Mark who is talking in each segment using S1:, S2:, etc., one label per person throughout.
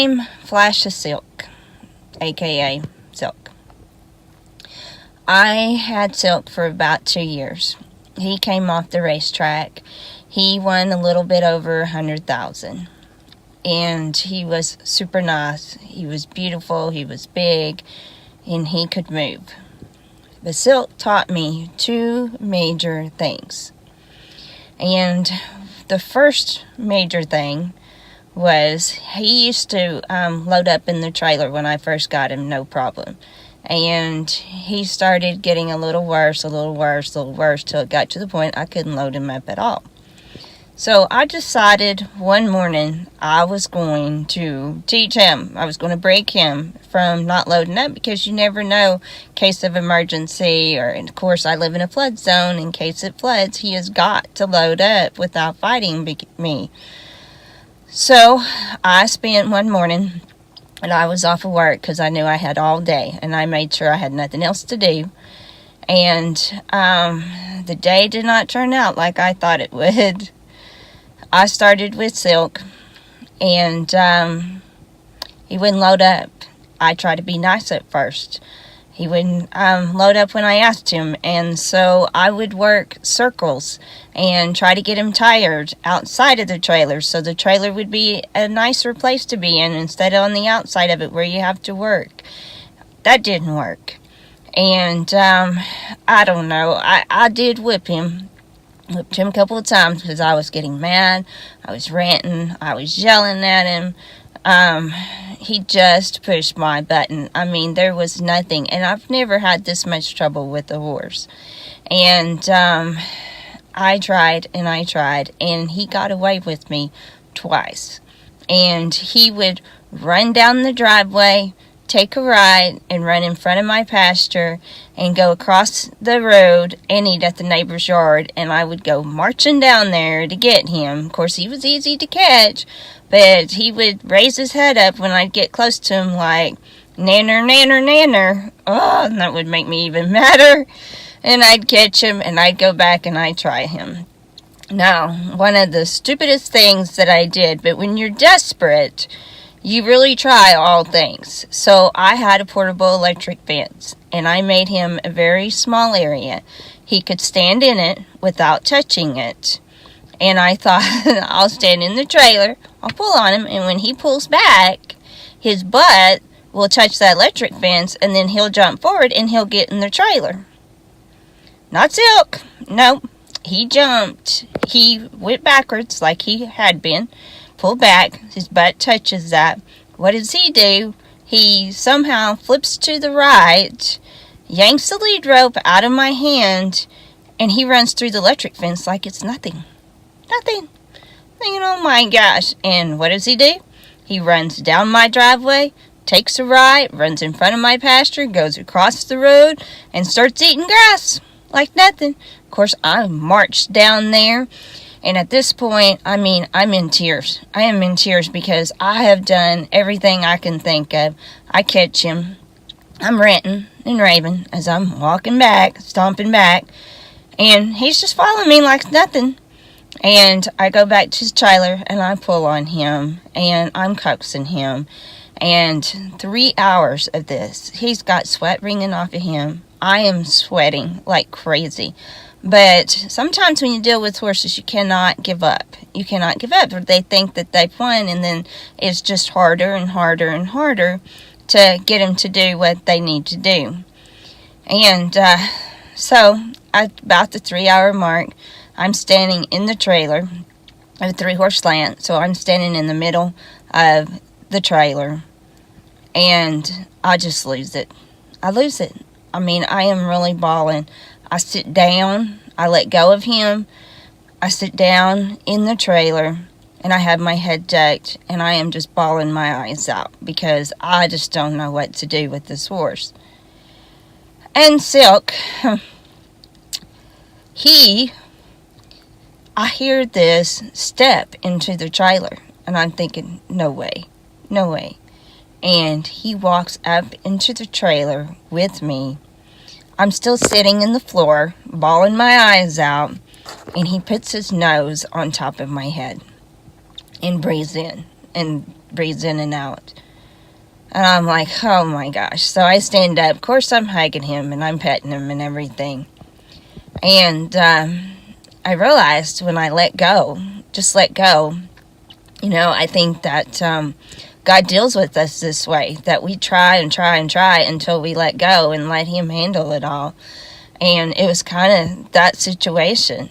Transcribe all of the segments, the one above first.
S1: name Flash of Silk, aka Silk. I had Silk for about 2 years. He came off the racetrack. He won a little bit over 100,000. And he was super nice. He was beautiful. He was big. And he could move. But Silk taught me 2 major things. And the first major thing was he used to load up in the trailer when I first got him, no problem. And he started getting a little worse, till it got to the point I couldn't load him up at all. So I decided one morning I was going to teach him. I was going to break him from not loading up, because you never know, in case of emergency, or of course I live in a flood zone. In case it floods, he has got to load up without fighting me. So I spent one morning, and I was off of work because I knew I had all day, and I made sure I had nothing else to do. And the day did not turn out like I thought it would. I started with Silk, and he wouldn't load up. I tried to be nice at first. He wouldn't load up when I asked him, and so I would work circles and try to get him tired outside of the trailer, so the trailer would be a nicer place to be in instead of on the outside of it where you have to work. That didn't work. And I don't know. I did whipped him a couple of times because I was getting mad. I was ranting. I was yelling at him. He just pushed my button. I mean, there was nothing. And I've never had this much trouble with a horse. And I tried, and he got away with me twice. And he would run down the driveway, take a right, and run in front of my pasture, and go across the road and eat at the neighbor's yard. And I would go marching down there to get him. Of course, he was easy to catch, but he would raise his head up when I'd get close to him, like, nanner, nanner, nanner. Oh, and that would make me even madder. And I'd catch him, and I'd go back and I'd try him. Now, one of the stupidest things that I did, but when you're desperate, you really try all things. So I had a portable electric fence, and I made him a very small area. He could stand in it without touching it. And I thought, I'll stand in the trailer, I'll pull on him, and when he pulls back, his butt will touch that electric fence, and then he'll jump forward and he'll get in the trailer. Not Silk. Nope. He jumped. He went backwards like he had been. Pulled back. His butt touches that. What does he do? He somehow flips to the right, yanks the lead rope out of my hand, and he runs through the electric fence like it's nothing. Nothing. Thinking, oh my gosh. And what does he do? He runs down my driveway, takes a right, runs in front of my pasture, goes across the road, and starts eating grass like nothing. Of course, I marched down there, and at this point, I'm in tears. I am in tears because I have done everything I can think of. I catch him. I'm ranting and raving as I'm walking back, stomping back, and he's just following me like nothing. And I go back to his trailer, and I pull on him, and I'm coaxing him. And 3 hours of this, he's got sweat ringing off of him. I am sweating like crazy. But sometimes when you deal with horses, you cannot give up. You cannot give up. They think that they've won, and then it's just harder and harder and harder to get them to do what they need to do. And so at about the 3 hour mark, I'm standing in the trailer of a 3-horse slant. So I'm standing in the middle of the trailer, and I just lose it. I lose it. I mean, I am really bawling. I sit down. I let go of him. I sit down in the trailer, and I have my head ducked, and I am just bawling my eyes out because I just don't know what to do with this horse. And Silk, I hear this step into the trailer, and I'm thinking, no way, no way. And he walks up into the trailer with me. I'm still sitting in the floor, bawling my eyes out, and he puts his nose on top of my head and breathes in and breathes in and out. And I'm like, oh my gosh. So I stand up. Of course, I'm hugging him and I'm petting him and everything. And I realized when I just let go, I think that God deals with us this way, that we try and try and try until we let go and let him handle it all. And it was kind of that situation.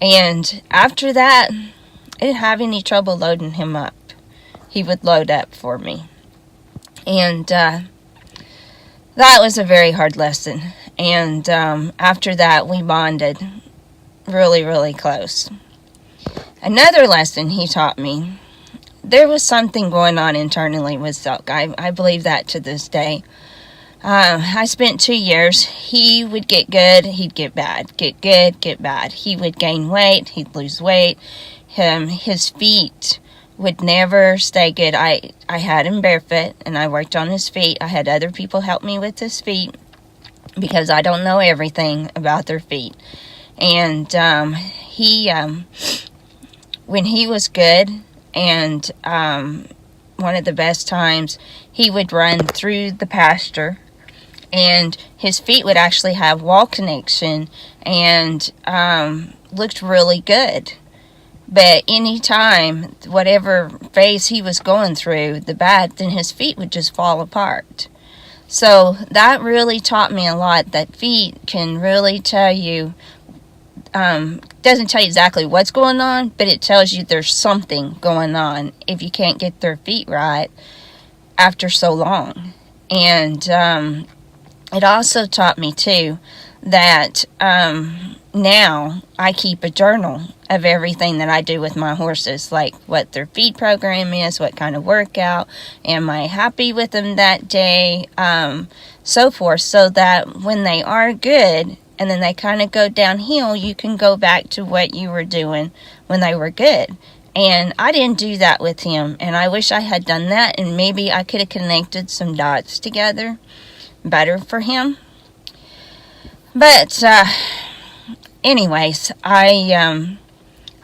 S1: And after that, I didn't have any trouble loading him up. He would load up for me. And that was a very hard lesson. And after that, we bonded really, really close. Another lesson he taught me, there was something going on internally with Silk. I believe that to this day. I spent 2 years. He would get good, he'd get bad. Get good, get bad. He would gain weight, he'd lose weight. His feet would never stay good. I had him barefoot, and I worked on his feet. I had other people help me with his feet because I don't know everything about their feet. And when he was good, and one of the best times, he would run through the pasture, and his feet would actually have wall connection, and looked really good. But anytime, whatever phase he was going through, the bad, then his feet would just fall apart. So that really taught me a lot, that feet can really tell you, doesn't tell you exactly what's going on, but it tells you there's something going on if you can't get their feet right after so long. And it also taught me, too, that now I keep a journal of everything that I do with my horses, like what their feed program is, what kind of workout, am I happy with them that day, so forth, so that when they are good and then they kind of go downhill, you can go back to what you were doing when they were good. And I didn't do that with him, and I wish I had done that, and maybe I could have connected some dots together better for him. But anyways, I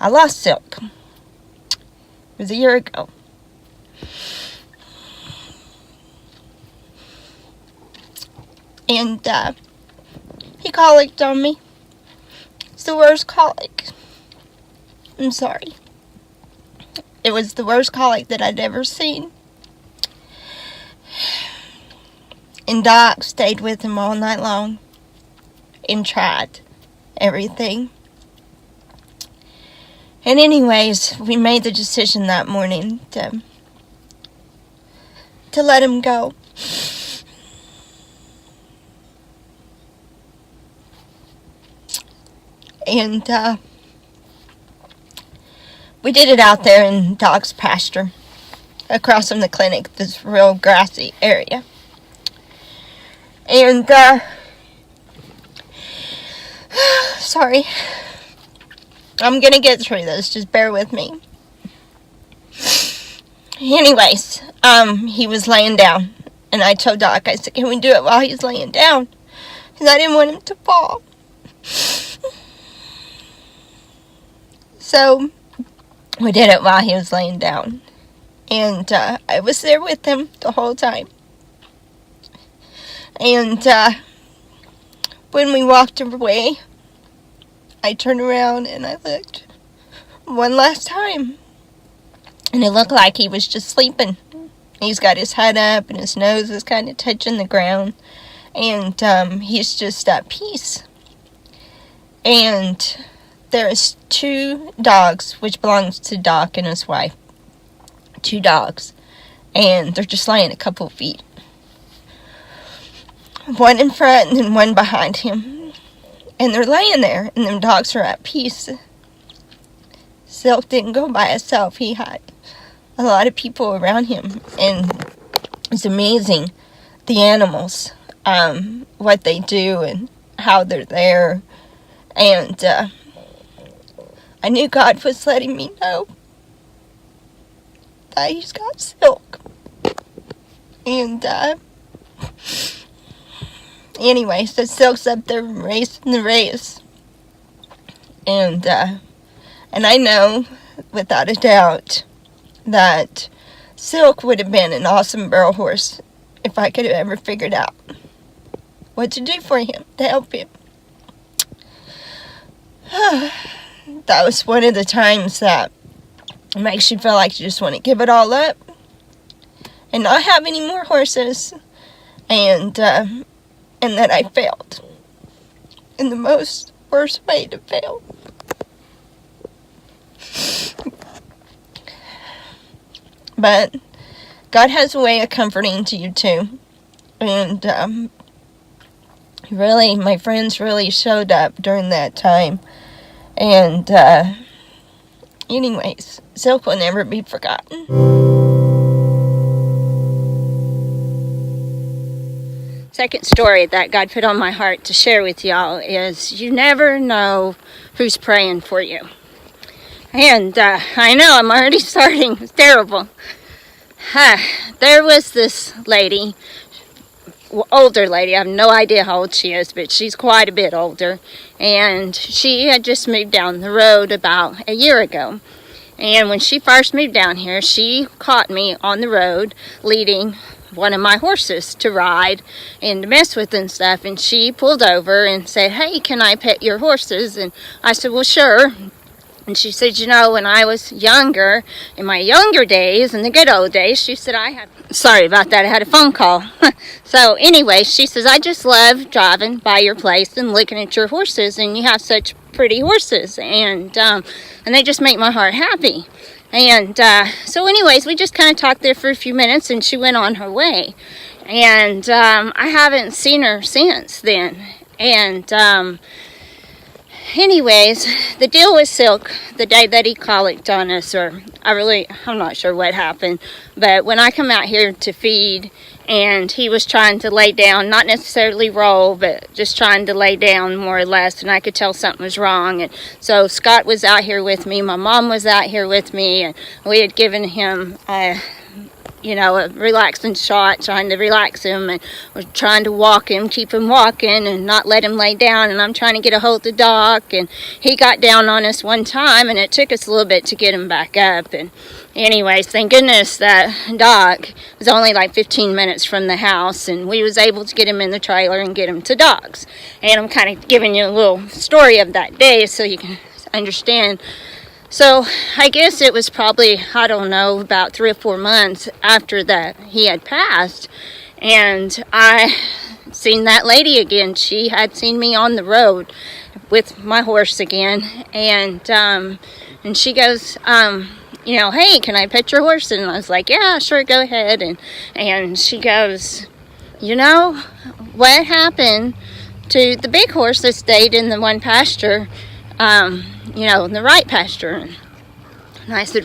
S1: lost Silk. It was a year ago. And he colicked on me. It's the worst colic. I'm sorry. It was the worst colic that I'd ever seen. And Doc stayed with him all night long and tried everything. And anyways, we made the decision that morning to let him go. And we did it out there in Doc's pasture, across from the clinic, this real grassy area. And sorry, I'm gonna get through this, just bear with me. Anyways, he was laying down, and I told Doc, I said, can we do it while he's laying down? Because I didn't want him to fall. So we did it while he was laying down, and I was there with him the whole time. And when we walked away, I turned around and I looked one last time, and it looked like he was just sleeping. He's got his head up and his nose is kind of touching the ground, and he's just at peace. And there's 2 dogs, which belongs to Doc and his wife. 2 dogs, and they're just laying a couple feet. One in front and then one behind him. And they're laying there, and them dogs are at peace. Silk didn't go by himself. He had a lot of people around him, and it's amazing, the animals, what they do and how they're there. And I knew God was letting me know that he's got Silk. And anyway, so Silk's up there racing the race. And I know, without a doubt, that Silk would have been an awesome barrel horse if I could have ever figured out what to do for him to help him. That was one of the times that makes you feel like you just want to give it all up and not have any more horses, and that I failed in the most worst way to fail. But God has a way of comforting to you too, and really, my friends really showed up during that time, and anyways, Silk will never be forgotten. Second story that God put on my heart to share with y'all is you never know who's praying for you. And I know I'm already starting. It's terrible. There was this lady, older lady. I have no idea how old she is, but she's quite a bit older. And she had just moved down the road about a year ago. And when she first moved down here, she caught me on the road leading one of my horses to ride and to mess with and stuff. And she pulled over and said, "Hey, can I pet your horses?" And I said, "Well, sure." And she said, "You know, when I was younger, in my younger days, in the good old days," she said, sorry about that, I had a phone call. So anyway, she says, "I just love driving by your place and looking at your horses, and you have such pretty horses, and they just make my heart happy." And so anyways, we just kind of talked there for a few minutes, and she went on her way. And I haven't seen her since then. And anyways, the deal with Silk, the day that he colicked on us, or I'm not sure what happened, but when I come out here to feed, and he was trying to lay down, not necessarily roll, but just trying to lay down more or less, and I could tell something was wrong. And so Scott was out here with me, my mom was out here with me, and we had given him a relaxing shot, trying to relax him, and we're trying to walk him, keep him walking, and not let him lay down. And I'm trying to get a hold of Doc, and he got down on us one time, and it took us a little bit to get him back up. And anyways, thank goodness that Doc was only like 15 minutes from the house, and we was able to get him in the trailer and get him to Doc's. And I'm kind of giving you a little story of that day so you can understand. So I guess it was probably, I don't know, about 3 or 4 months after that he had passed, and I seen that lady again. She had seen me on the road with my horse again, and she goes, "Hey, can I pet your horse?" And I was like, "Yeah, sure, go ahead." And she goes, "You know what happened to the big horse that stayed in the one pasture, in the right pasture?" And I said,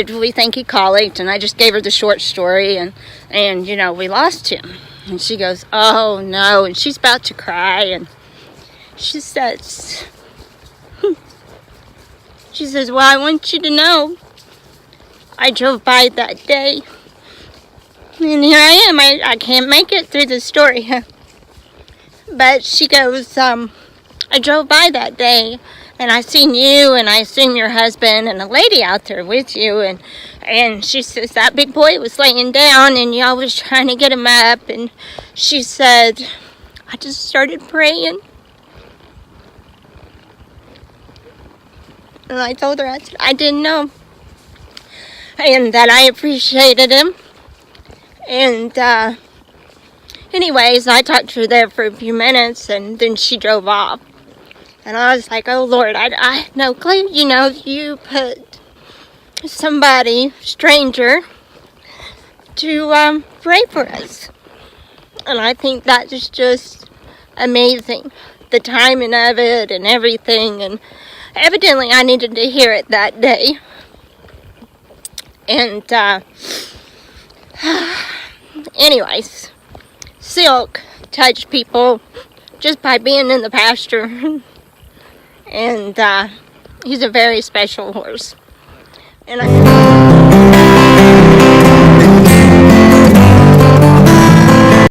S1: "We think he colicked," and I just gave her the short story, and we lost him. And she goes, "Oh no," and she's about to cry, and she says, "Well, I want you to know, I drove by that day, and here I am, I can't make it through the story." But she goes, "I drove by that day, and I seen you, and I assume your husband, and a lady out there with you, and she says that big boy was laying down, and y'all was trying to get him up." And she said, "I just started praying." And I told her, I said, I didn't know, and that I appreciated him. And anyways, I talked to her there for a few minutes, and then she drove off. And I was like, "Oh Lord, I had no clue, you put somebody, stranger, to pray for us." And I think that is just amazing, the timing of it and everything. And evidently I needed to hear it that day. And anyways, Silk touched people just by being in the pasture. And he's a very special horse. And